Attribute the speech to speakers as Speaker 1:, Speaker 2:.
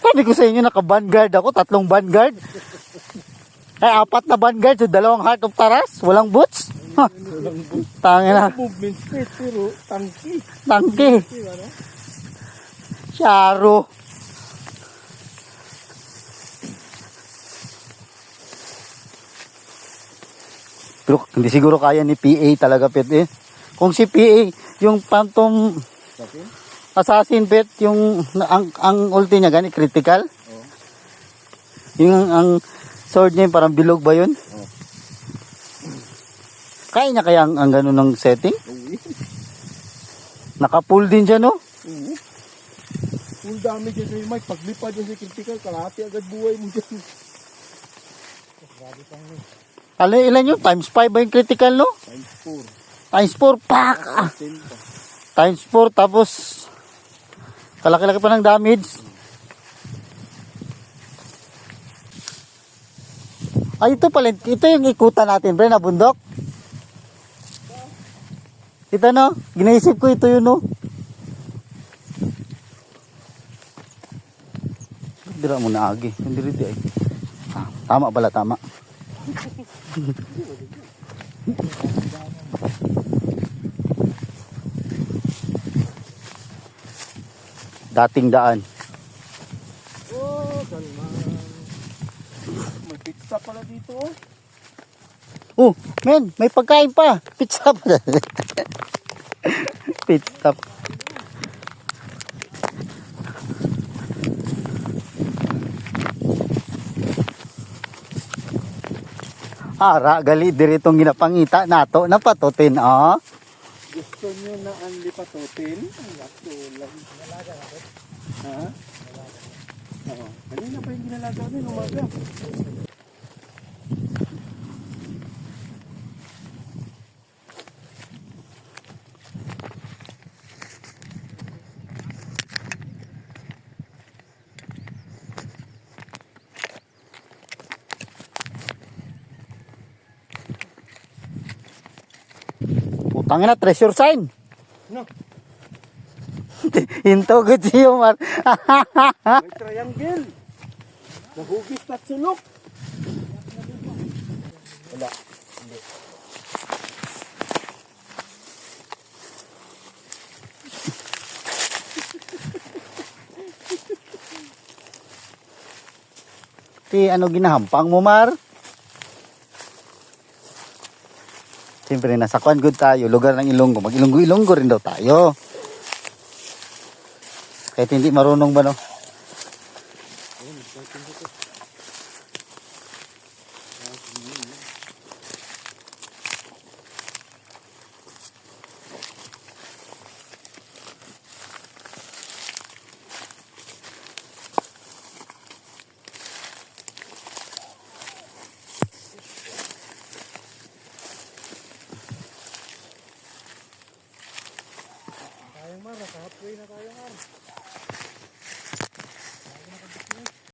Speaker 1: Sabi ko sa inyo, naka-vanguard ako, 3 vanguard. Ay, 4 na vanguard, so 2 heart of taras, walang boots. Ha, tangin na.
Speaker 2: Movement speed, pero tangki.
Speaker 1: Tangki. Syaro. Pero hindi siguro kaya ni PA talaga, Pet, eh. Kung si PA, yung Phantom Assassin, Pet, yung ang ulti niya gani critical.
Speaker 2: Oh.
Speaker 1: Yung ang sword niya parang bilog ba yun?
Speaker 2: Oh.
Speaker 1: Kaya niya kaya ang ganun ng setting?
Speaker 2: Oo.
Speaker 1: Naka-pull din siya, no?
Speaker 2: Oo. Full damage yan sa'yo, Mike. Paglipad yan sa critical, kalahati agad buhay mo dyan. Grabe pang
Speaker 1: Alam, ilan yun? Times 5 ba yung critical, no?
Speaker 2: Times 4.
Speaker 1: Times 4, pak! Ah,
Speaker 2: 10 pa.
Speaker 1: times 4, tapos kalaki-laki pa ng damage. Ay, ito pala. Ito yung ikutan natin, pre, na bundok. Ito, no? Ginaisip ko ito yun, no? Dira mo na agi. Hindi rin di ay. Ah, tama pala, tama. Dating daan.
Speaker 2: Oh, kalma. May pizza pala dito, oh.
Speaker 1: Oh, men, may pagkain pa. Pizza pa. Pizza. Ara, gali diritong ginapangita nato na patutin, oh.
Speaker 2: Gusto nyo na ang lipatutin? Ang lakso lang. Nalaga natin? Ha? Oo. Kanina pa yung ginalaga namin, umaga.
Speaker 1: Putangin na, treasure sign.
Speaker 2: No,
Speaker 1: Hinto good si Omar.
Speaker 2: may triangle. Nahugis na sulok. Wala. Hindi.
Speaker 1: Ano ginahampang mo, Mar? Siyempre, nasa Kwan Good tayo, lugar ng Ilonggo. Mag-Ilonggo-Ilonggo rin daw tayo. Kahit hindi marunong ba, no?
Speaker 2: Sayang, Mar, naka-halfway na tayo.